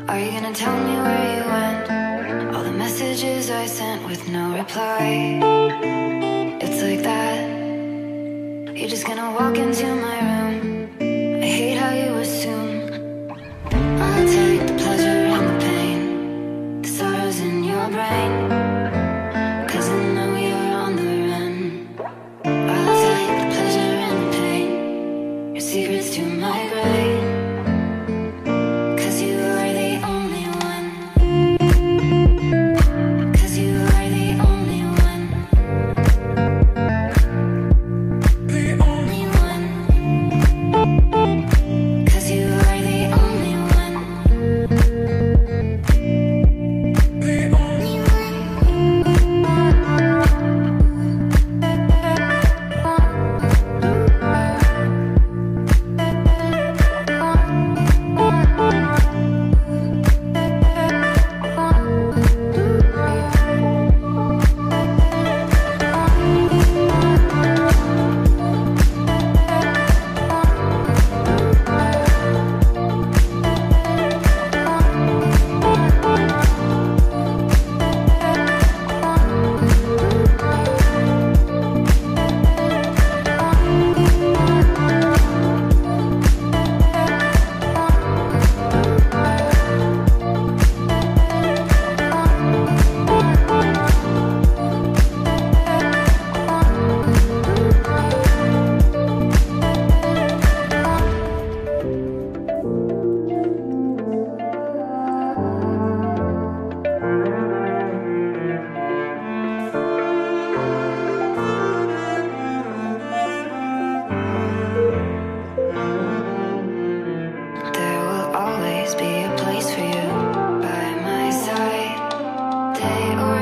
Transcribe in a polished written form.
Are you gonna tell me where you went? All the messages I sent with no reply. It's like that. You're just gonna walk into my room. I hate how you assume I'll take the pleasure and the pain, the sorrows in your brain, 'cause I know you're on the run. I'll take the pleasure and the pain, your secrets to my grave. Be a place for you by my side, day or